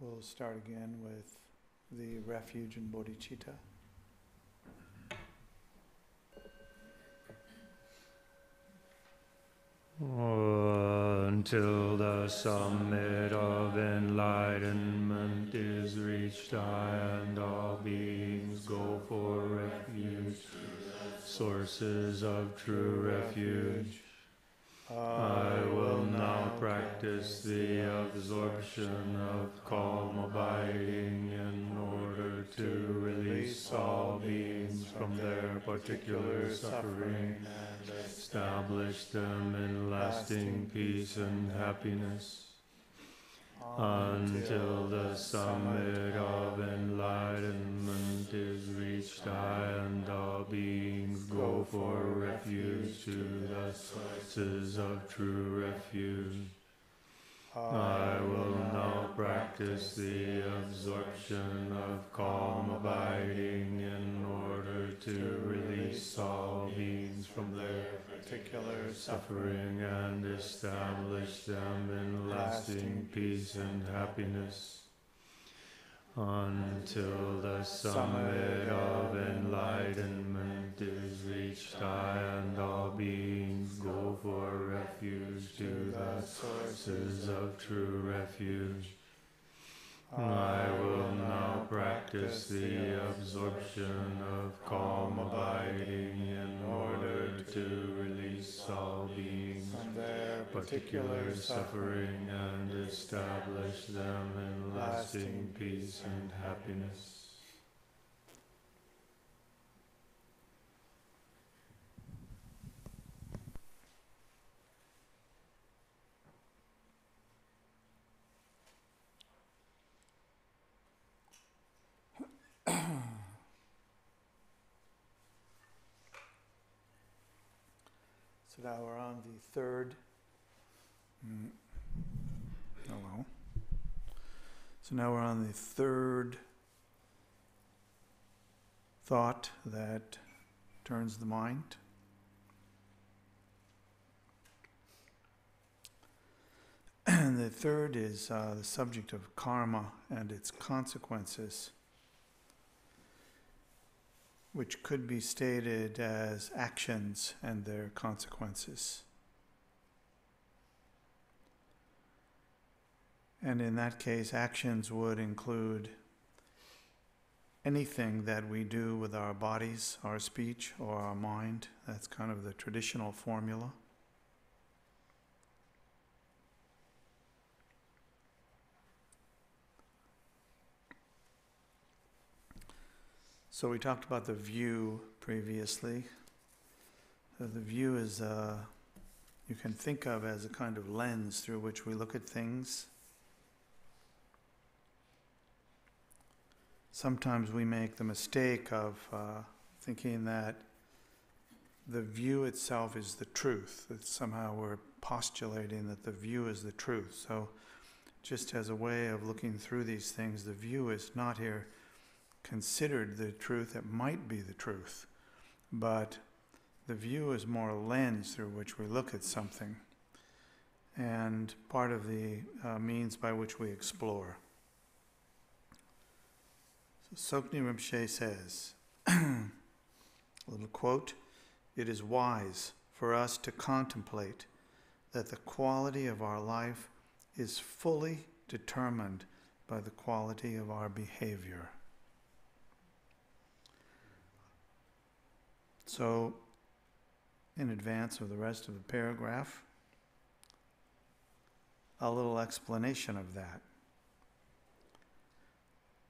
We'll start again with the refuge in bodhicitta. Until the summit of enlightenment is reached, I and all beings go for refuge, sources of true refuge. I will now practice the absorption of calm abiding in order to release all beings from their particular suffering and establish them in lasting peace and happiness. Until the summit of enlightenment is reached, I and all beings go for refuge to the sources of true refuge. I will now practice the absorption of calm abiding in order to release all beings from their particular suffering and establish them in lasting peace and happiness. Until the summit of enlightenment is reached, I and all beings go for refuge to the sources of true refuge. I will now practice the absorption of calm abiding in order to release all beings from their particular suffering and establish them in lasting peace and happiness. So now we're on the third. Hello. So now we're on the third thought that turns the mind. And the third is the subject of karma and its consequences, which could be stated as actions and their consequences. And in that case, actions would include anything that we do with our bodies, our speech, or our mind. That's kind of the traditional formula. So we talked about the view previously. So the view is, you can think of as a kind of lens through which we look at things. Sometimes we make the mistake of thinking that the view itself is the truth, that somehow we're postulating that the view is the truth. So just as a way of looking through these things, the view is not here considered the truth. It might be the truth, but the view is more a lens through which we look at something, and part of the means by which we explore. So Sokni Rinpoche says, a little quote, "It is wise for us to contemplate that the quality of our life is fully determined by the quality of our behavior." So, in advance of the rest of the paragraph, a little explanation of that.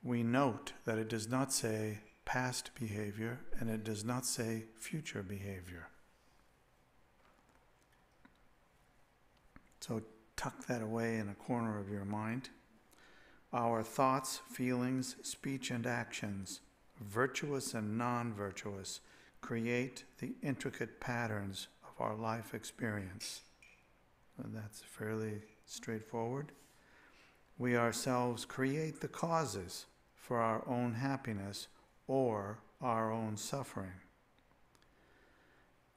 We note that it does not say past behavior and it does not say future behavior. So tuck that away in a corner of your mind. Our thoughts, feelings, speech, and actions, virtuous and non-virtuous, create the intricate patterns of our life experience. And that's fairly straightforward. We ourselves create the causes for our own happiness or our own suffering.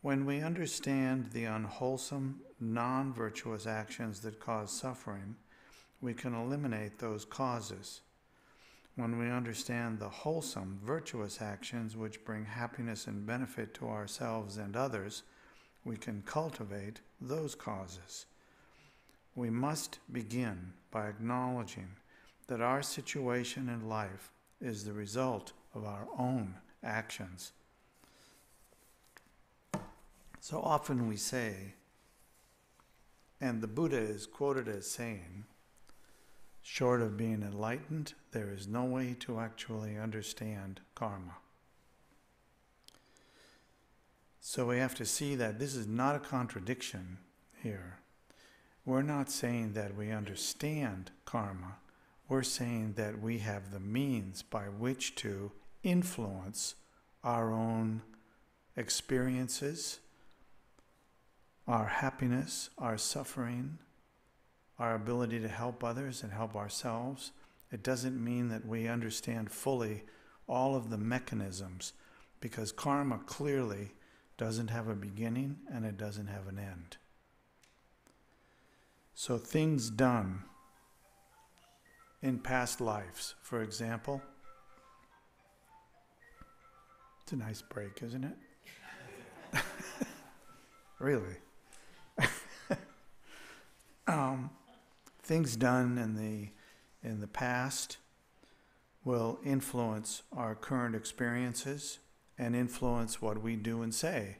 When we understand the unwholesome, non-virtuous actions that cause suffering, we can eliminate those causes. When we understand the wholesome, virtuous actions which bring happiness and benefit to ourselves and others, we can cultivate those causes. We must begin by acknowledging that our situation in life is the result of our own actions. So often we say, and the Buddha is quoted as saying, short of being enlightened, there is no way to actually understand karma. So we have to see that this is not a contradiction here. We're not saying that we understand karma. We're saying that we have the means by which to influence our own experiences, our happiness, our suffering, our ability to help others and help ourselves. It doesn't mean that we understand fully all of the mechanisms, because karma clearly doesn't have a beginning and it doesn't have an end. So things done in past lives, for example, it's a nice break, isn't it? Really. Things done in the past will influence our current experiences and influence what we do and say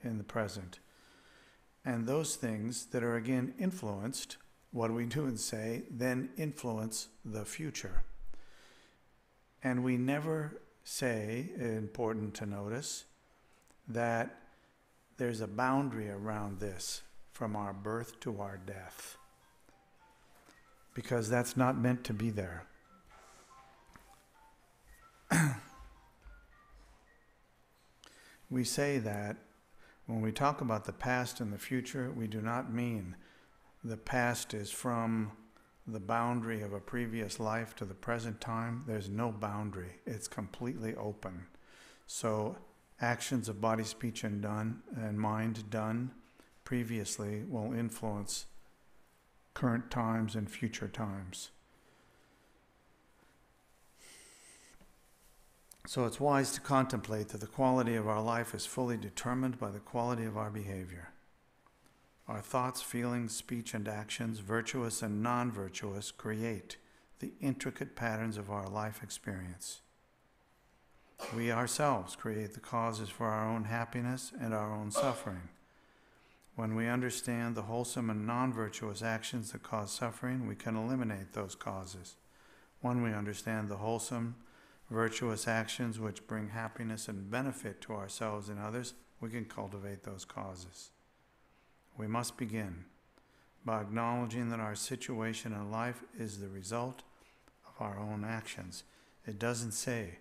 in the present. And those things that are again influenced, what we do and say, then influence the future. And we never say, important to notice, that there's a boundary around this from our birth to our death, because that's not meant to be there. We say that when we talk about the past and the future, we do not mean the past is from the boundary of a previous life to the present time. There's no boundary. It's completely open. So actions of body, speech, and mind done previously will influence current times and future times. So it's wise to contemplate that the quality of our life is fully determined by the quality of our behavior. Our thoughts, feelings, speech, and actions, virtuous and non-virtuous, create the intricate patterns of our life experience. We ourselves create the causes for our own happiness and our own suffering. When we understand the wholesome and non-virtuous actions that cause suffering, we can eliminate those causes. When we understand the wholesome, virtuous actions which bring happiness and benefit to ourselves and others, we can cultivate those causes. We must begin by acknowledging that our situation in life is the result of our own actions. It doesn't say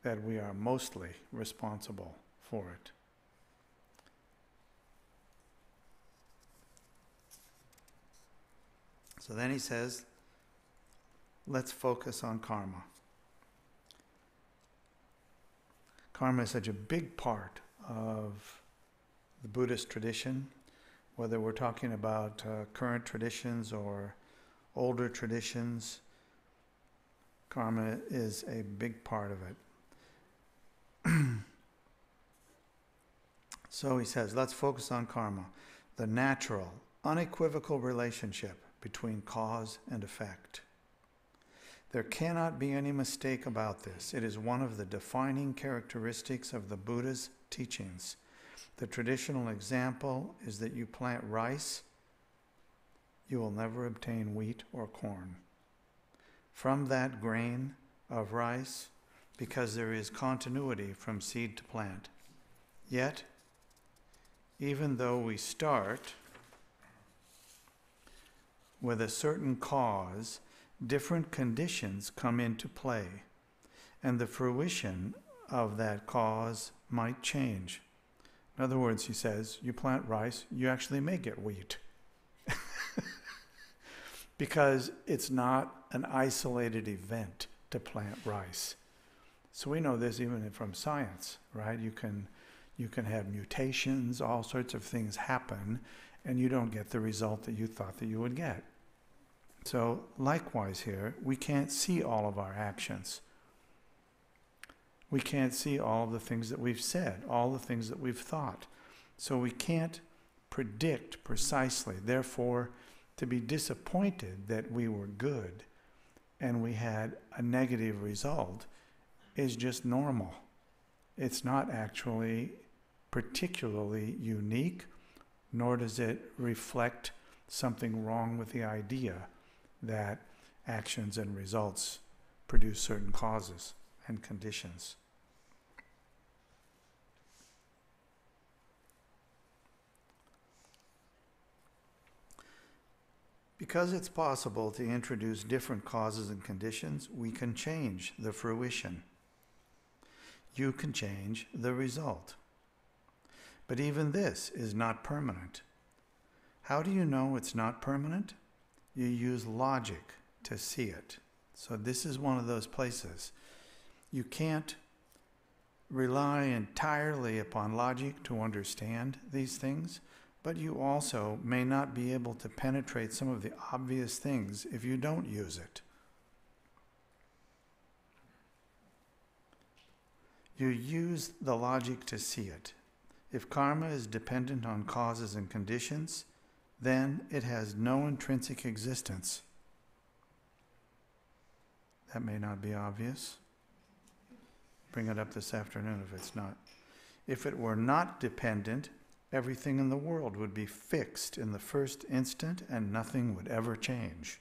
that we are mostly responsible for it. So then he says, let's focus on karma. Karma is such a big part of the Buddhist tradition, whether we're talking about current traditions or older traditions. Karma is a big part of it. So he says, let's focus on karma, the natural, unequivocal relationship between cause and effect. There cannot be any mistake about this. It is one of the defining characteristics of the Buddha's teachings. The traditional example is that you plant rice, you will never obtain wheat or corn. From that grain of rice, because there is continuity from seed to plant. Yet, even though we start with a certain cause, different conditions come into play, and the fruition of that cause might change. In other words, he says, you plant rice, you actually may get wheat. Because it's not an isolated event to plant rice. So we know this even from science, right? You can have mutations, all sorts of things happen, and you don't get the result that you thought that you would get. So likewise here, we can't see all of our actions. We can't see all of the things that we've said, all the things that we've thought. So we can't predict precisely. Therefore, to be disappointed that we were good and we had a negative result is just normal. It's not actually particularly unique, nor does it reflect something wrong with the idea that actions and results produce certain causes and conditions. Because it's possible to introduce different causes and conditions, we can change the fruition. You can change the result. But even this is not permanent. How do you know it's not permanent? You use logic to see it. So this is one of those places. You can't rely entirely upon logic to understand these things, but you also may not be able to penetrate some of the obvious things if you don't use it. You use the logic to see it. If karma is dependent on causes and conditions, then it has no intrinsic existence. That may not be obvious. Bring it up this afternoon if it's not. If it were not dependent, everything in the world would be fixed in the first instant and nothing would ever change.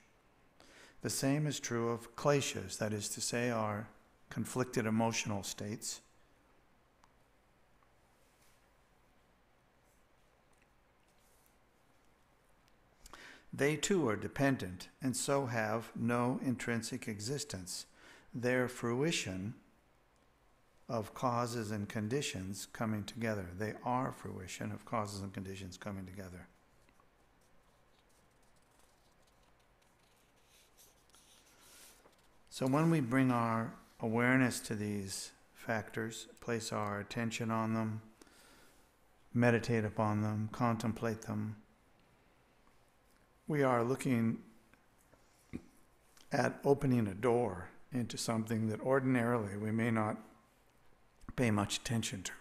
The same is true of kleshas, that is to say, our conflicted emotional states. They too are dependent and so have no intrinsic existence. Their fruition of causes and conditions coming together. They are fruition of causes and conditions coming together. So when we bring our awareness to these factors, place our attention on them, meditate upon them, contemplate them, we are looking at opening a door into something that ordinarily we may not pay much attention to.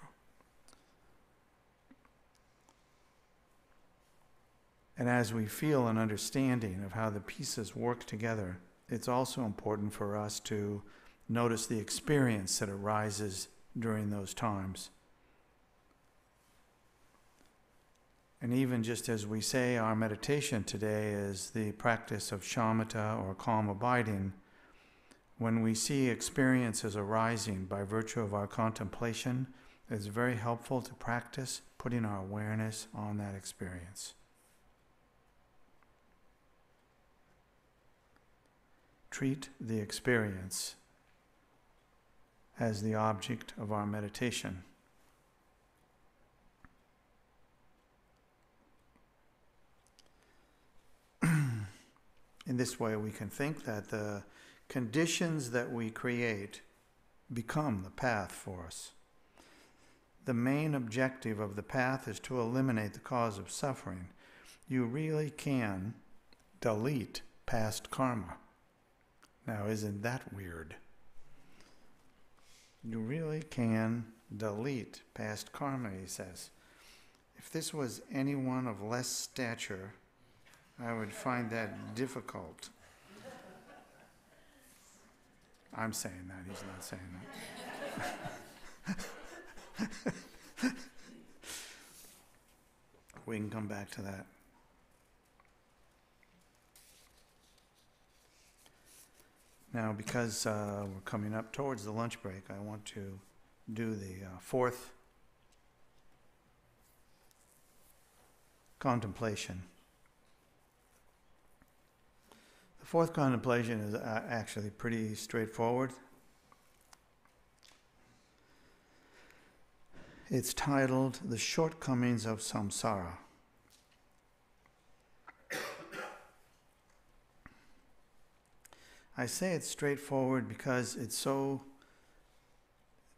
And as we feel an understanding of how the pieces work together, it's also important for us to notice the experience that arises during those times. And even just as we say our meditation today is the practice of shamatha or calm abiding, when we see experiences arising by virtue of our contemplation, it's very helpful to practice putting our awareness on that experience. Treat the experience as the object of our meditation. In this way, we can think that the conditions that we create become the path for us. The main objective of the path is to eliminate the cause of suffering. You really can delete past karma. Now, isn't that weird? You really can delete past karma, he says. If this was anyone of less stature, I would find that difficult. I'm saying that, he's not saying that. We can come back to that. Now, because we're coming up towards the lunch break, I want to do the fourth contemplation. The fourth contemplation is actually pretty straightforward. It's titled The Shortcomings of Samsara. I say it's straightforward because it's so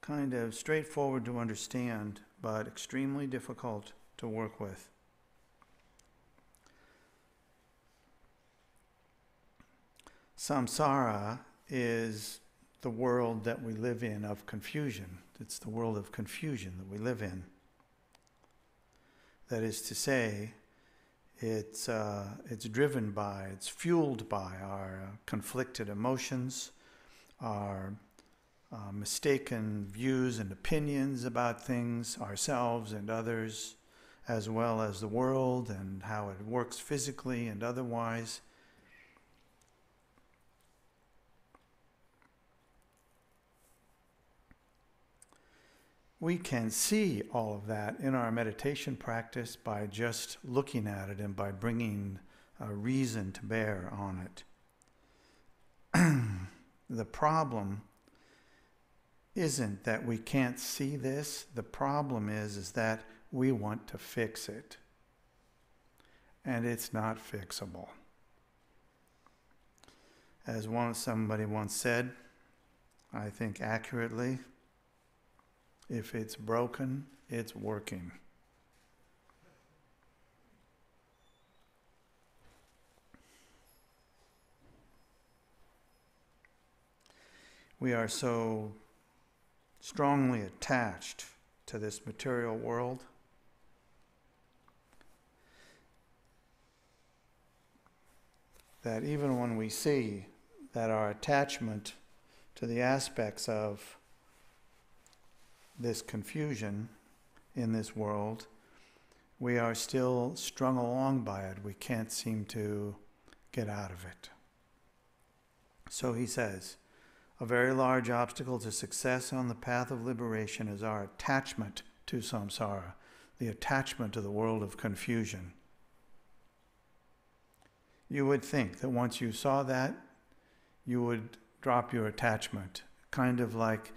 kind of straightforward to understand, but extremely difficult to work with. Samsara is the world that we live in of confusion. It's the world of confusion that we live in. That is to say, it's driven by, it's fueled by our conflicted emotions, our mistaken views and opinions about things, ourselves and others, as well as the world and how it works physically and otherwise. We can see all of that in our meditation practice by just looking at it and by bringing a reason to bear on it. The problem isn't that we can't see this. The problem is that we want to fix it. And it's not fixable. As somebody once said, I think accurately, if it's broken, it's working. We are so strongly attached to this material world that even when we see that our attachment to the aspects of this confusion in this world, we are still strung along by it. We can't seem to get out of it. So he says, a very large obstacle to success on the path of liberation is our attachment to samsara, the attachment to the world of confusion. You would think that once you saw that, you would drop your attachment. Kind of like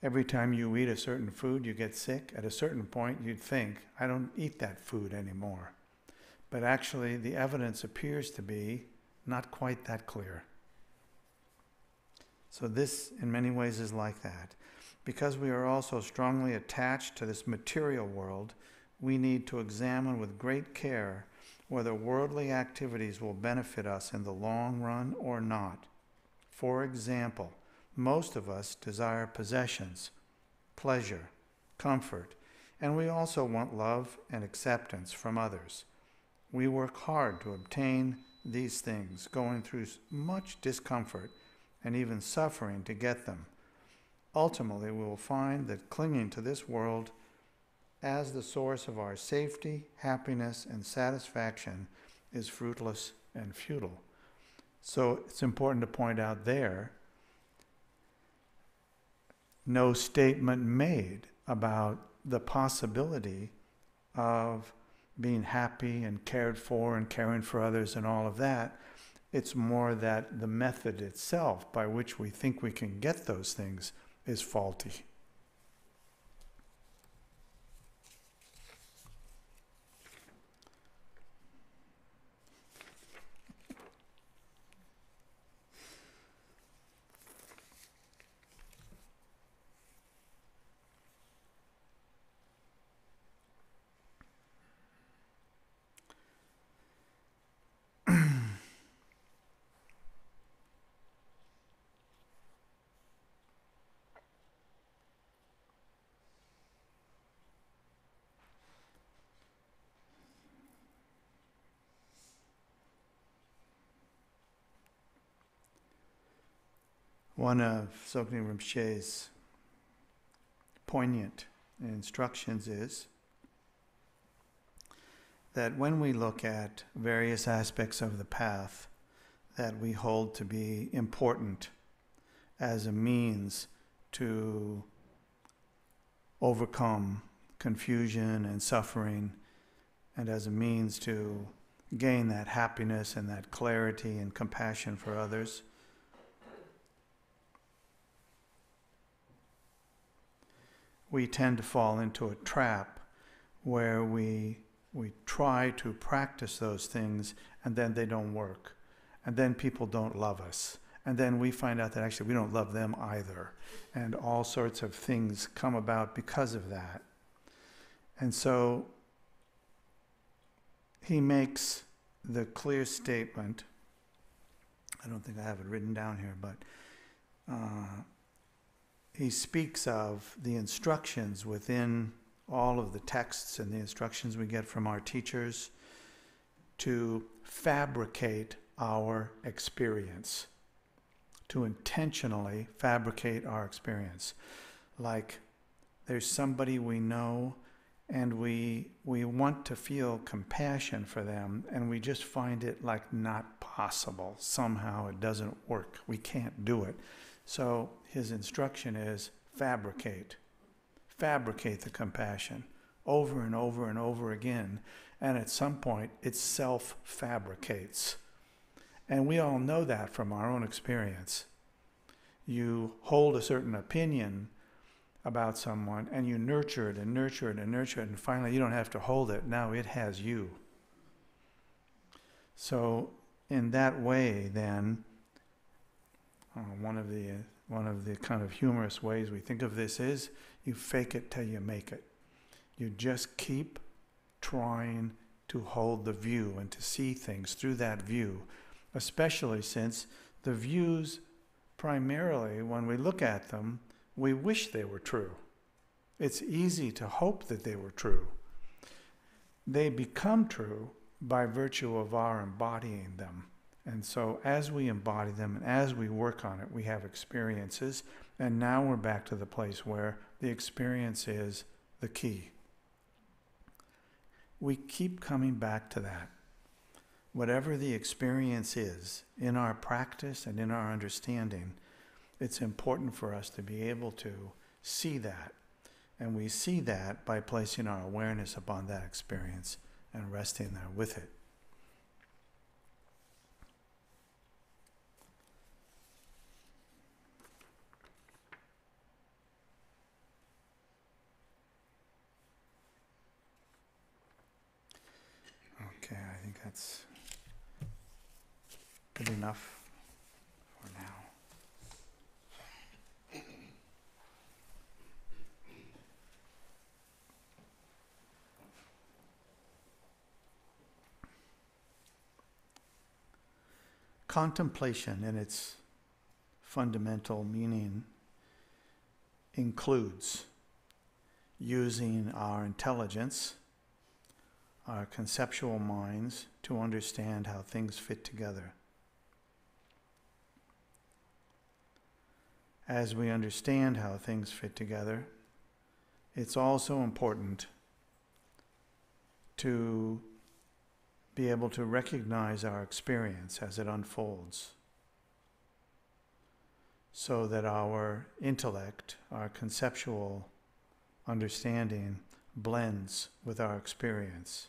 every time you eat a certain food, you get sick. At a certain point, you'd think, I don't eat that food anymore. But actually, the evidence appears to be not quite that clear. So this, in many ways, is like that. Because we are also strongly attached to this material world, we need to examine with great care whether worldly activities will benefit us in the long run or not. For example, most of us desire possessions, pleasure, comfort, and we also want love and acceptance from others. We work hard to obtain these things, going through much discomfort and even suffering to get them. Ultimately, we will find that clinging to this world as the source of our safety, happiness, and satisfaction is fruitless and futile. So it's important to point out there, no statement made about the possibility of being happy and cared for and caring for others and all of that. It's more that the method itself by which we think we can get those things is faulty. One of Tsoknyi Rinpoche's poignant instructions is that when we look at various aspects of the path that we hold to be important as a means to overcome confusion and suffering, and as a means to gain that happiness and that clarity and compassion for others, we tend to fall into a trap where we try to practice those things and then they don't work. And then people don't love us. And then we find out that actually we don't love them either. And all sorts of things come about because of that. And so he makes the clear statement I don't think I have it written down here, but he speaks of the instructions within all of the texts and the instructions we get from our teachers to fabricate our experience, to intentionally fabricate our experience. Like there's somebody we know and we want to feel compassion for them, and we just find it like not possible. Somehow it doesn't work. We can't do it. So his instruction is fabricate. Fabricate the compassion over and over and over again. And at some point, it self-fabricates. And we all know that from our own experience. You hold a certain opinion about someone, and you nurture it and nurture it and nurture it, and finally you don't have to hold it. Now it has you. So in that way, then, one of the kind of humorous ways we think of this is you fake it till you make it. You just keep trying to hold the view and to see things through that view, especially since the views, primarily, when we look at them, we wish they were true. It's easy to hope that they were true. They become true by virtue of our embodying them. And so as we embody them and as we work on it, we have experiences. And now we're back to the place where the experience is the key. We keep coming back to that. Whatever the experience is in our practice and in our understanding, it's important for us to be able to see that. And we see that by placing our awareness upon that experience and resting there with it. Okay, I think that's good enough for now. Contemplation in its fundamental meaning includes using our intelligence, our conceptual minds, to understand how things fit together. As we understand how things fit together, it's also important to be able to recognize our experience as it unfolds, so that our intellect, our conceptual understanding, blends with our experience.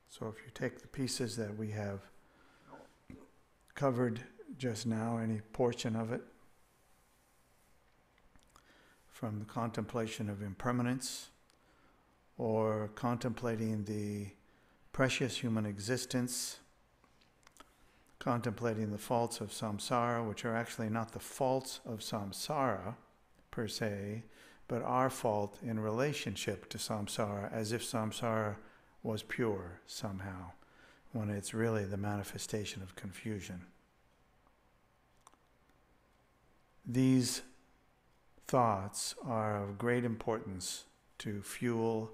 So if you take the pieces that we have covered just now, any portion of it, from the contemplation of impermanence, or contemplating the precious human existence, contemplating the faults of samsara, which are actually not the faults of samsara per se, but our fault in relationship to samsara, as if samsara was pure somehow, when it's really the manifestation of confusion. These thoughts are of great importance to fuel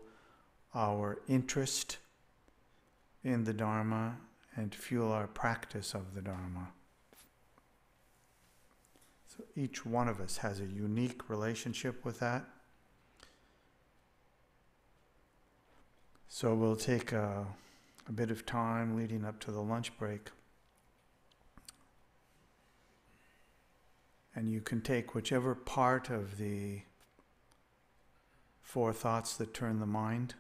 our interest in the Dharma and fuel our practice of the Dharma. So each one of us has a unique relationship with that. So we'll take a bit of time leading up to the lunch break. And you can take whichever part of the four thoughts that turn the mind.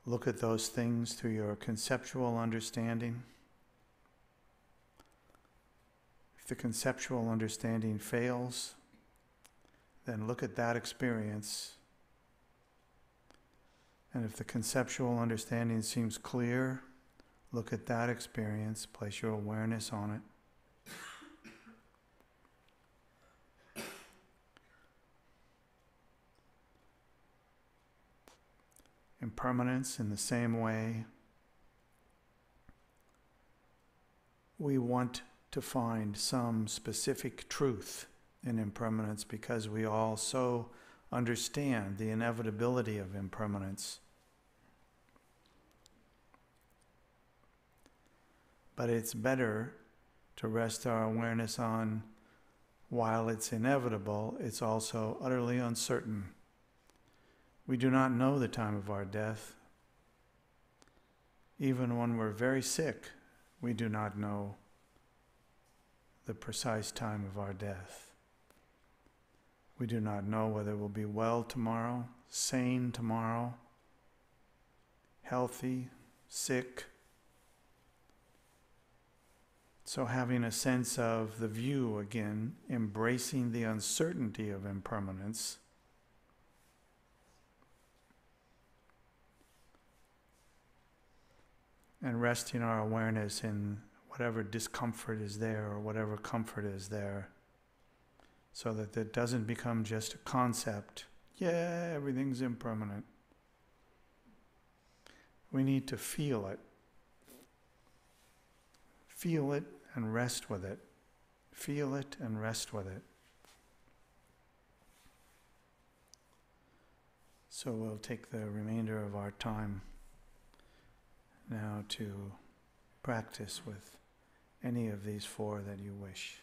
Look at those things through your conceptual understanding. If the conceptual understanding fails, then look at that experience. And if the conceptual understanding seems clear, look at that experience, place your awareness on it. Impermanence, in the same way, we want to find some specific truth in impermanence because we all so understand the inevitability of impermanence. But it's better to rest our awareness on, while it's inevitable, it's also utterly uncertain. We do not know the time of our death. Even when we're very sick, we do not know the precise time of our death. We do not know whether we'll be well tomorrow, sane tomorrow, healthy, sick. So having a sense of the view again, embracing the uncertainty of impermanence, and resting our awareness in whatever discomfort is there or whatever comfort is there, so that it doesn't become just a concept. Yeah, everything's impermanent. We need to feel it. Feel it and rest with it. Feel it and rest with it. So we'll take the remainder of our time now to practice with any of these four that you wish.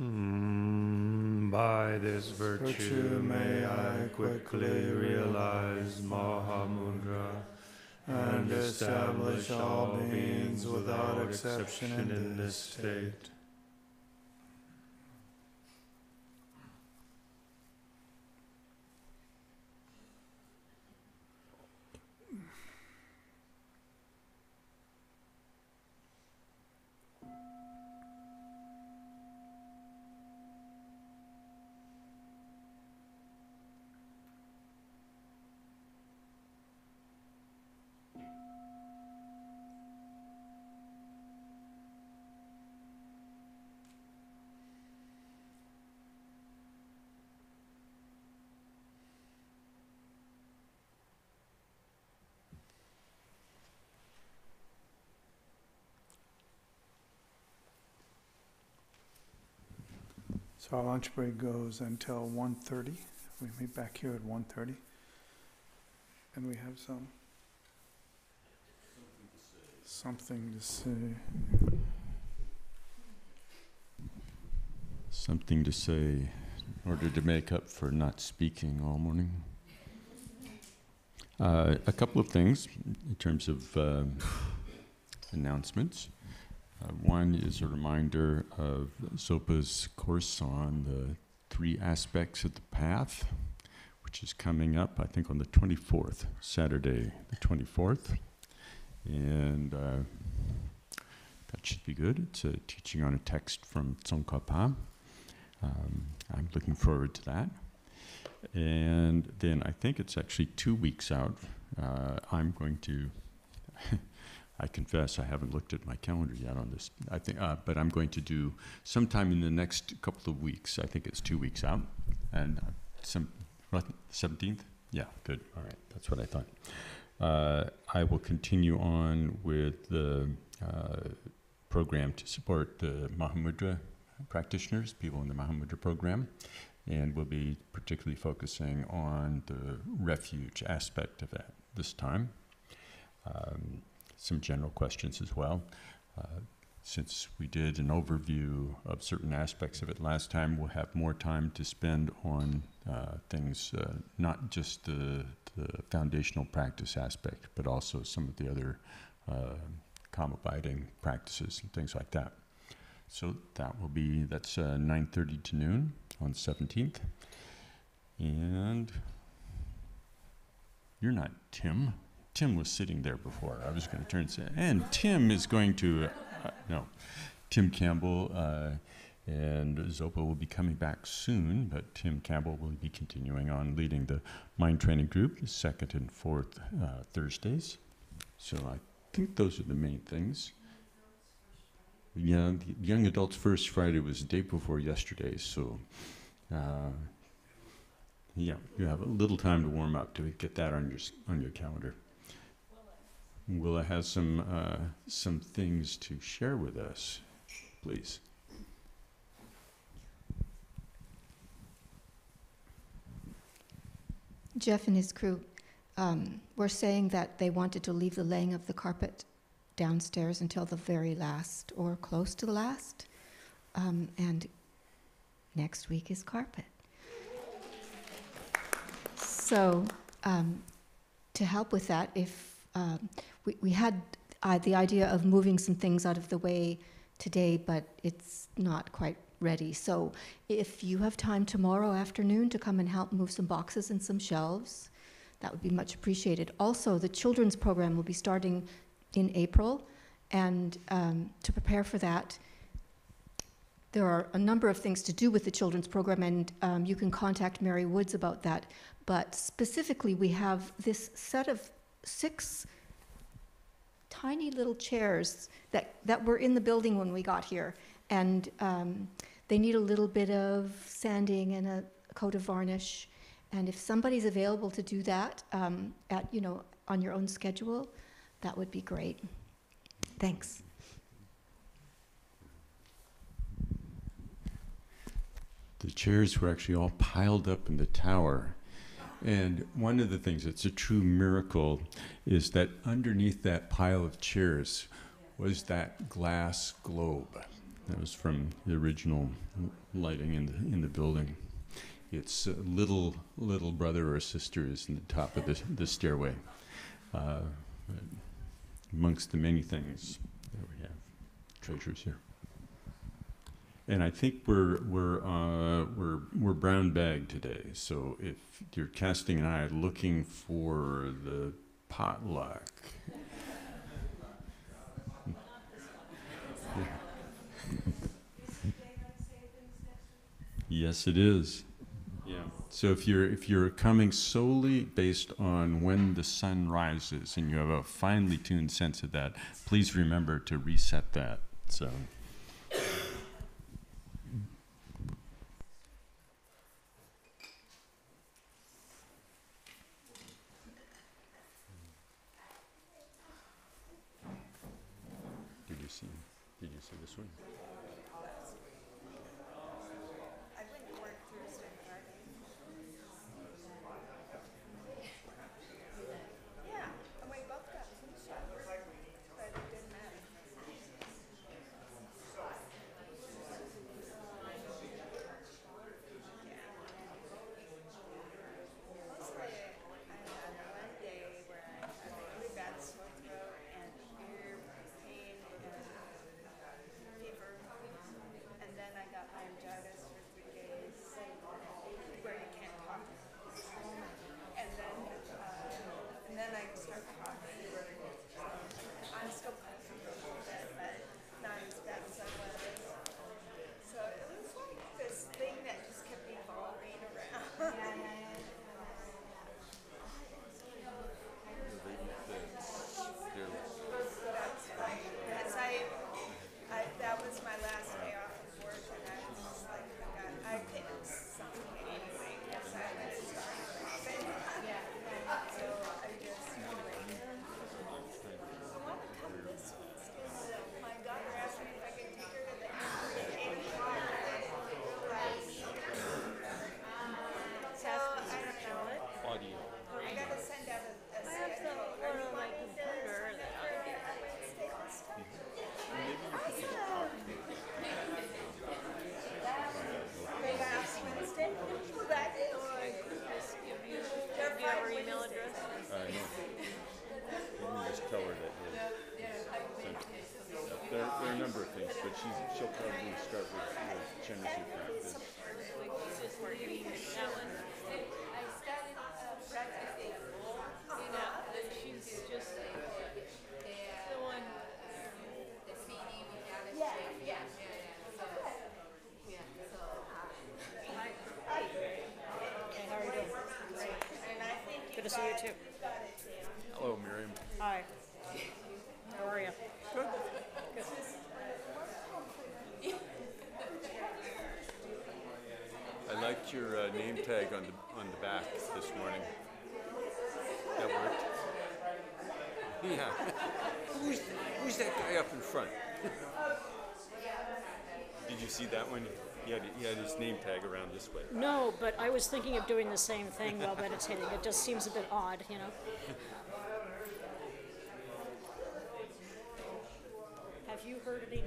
By this virtue may I quickly realize Mahamudra and establish all beings without exception in this state. So our lunch break goes until 1:30. We meet back here at 1:30. And we have something to say. Something to say in order to make up for not speaking all morning. A couple of things in terms of announcements. One is a reminder of Zopa's course on the 3 aspects of the path, which is coming up, I think, on the 24th, Saturday the 24th. And that should be good. It's a teaching on a text from Tsongkhapa. I'm looking forward to that. And then I think it's actually 2 weeks out. I'm going to... I confess I haven't looked at my calendar yet on this. I think, but I'm going to do sometime in the next couple of weeks. I think it's 2 weeks out, and 17th. Yeah, good. All right, that's what I thought. I will continue on with the program to support the Mahamudra practitioners, people in the Mahamudra program, and we'll be particularly focusing on the refuge aspect of that this time. Some general questions as well. Since we did an overview of certain aspects of it last time, we'll have more time to spend on things, not just the foundational practice aspect, but also some of the other calm abiding practices and things like that. So that's 9:30 to noon on 17th. And you're not Tim. Tim was sitting there before. I was going to turn and say, and Tim is going to, no, Tim Campbell and Zopa will be coming back soon, but Tim Campbell will be continuing on leading the mind training group, the 2nd and 4th Thursdays. So I think those are the main things. Yeah, the Young Adults First Friday was the day before yesterday, so yeah, you have a little time to warm up to get that on your calendar. Willa has some things to share with us, please. Jeff and his crew were saying that they wanted to leave the laying of the carpet downstairs until the very last or close to the last. And next week is carpet. So to help with that, if we had the idea of moving some things out of the way today, but it's not quite ready. So if you have time tomorrow afternoon to come and help move some boxes and some shelves, that would be much appreciated. Also, the children's program will be starting in April, and to prepare for that, there are a number of things to do with the children's program, and you can contact Mary Woods about that. But specifically, we have this set of 6 tiny little chairs that were in the building when we got here, and they need a little bit of sanding and a coat of varnish. And if somebody's available to do that on your own schedule, that would be great. Thanks. The chairs were actually all piled up in the tower. And one of the things that's a true miracle is that underneath that pile of chairs was that glass globe. That was from the original lighting in the building. It's little brother or sister is in the top of the stairway, amongst the many things that we have, treasures here. And I think we're brown bag today. So if you're casting an eye looking for the potluck. Yes, it is. Yeah. So if you're coming solely based on when the sun rises and you have a finely tuned sense of that, please remember to reset that. So. Did you see this one? I went to work Thursday, Friday. Yeah, and we both got flu shots, but it didn't matter. Mostly, I had one day where I had a really bad sore throat and ear pain and fever, and then I got laryngitis for 3 days, where you can't talk. And then I started coughing. So I'm still coughing a little bit, but not as bad as I was. So it was like this thing that just kept evolving around. That's right. Because that was my last day off of work, and I was just like, I couldn't something anyway, because I was starting coughing. So I just like, I want to come this week, because my daughter asked me if I could take her to the 80 car. So I don't know. Audio. I gotta send out a I have some one on my computer that I Wednesday this time. Last Wednesday? Well, that is. just give you. Do you have her email address? I know. You can just tell her that there are a number of things, but she'll probably start with Genesee practice. She's just working that one. I started practicing. Yeah, and she's just the one. Yeah. And I think Good to see you too. Hello, Miriam. Hi. How are you? I liked your name tag on the back this morning. That worked. Yeah. Who's that guy up in front? Did you see that one? He had his name tag around this way. No, but I was thinking of doing the same thing while meditating. It just seems a bit odd, you know. Have you heard any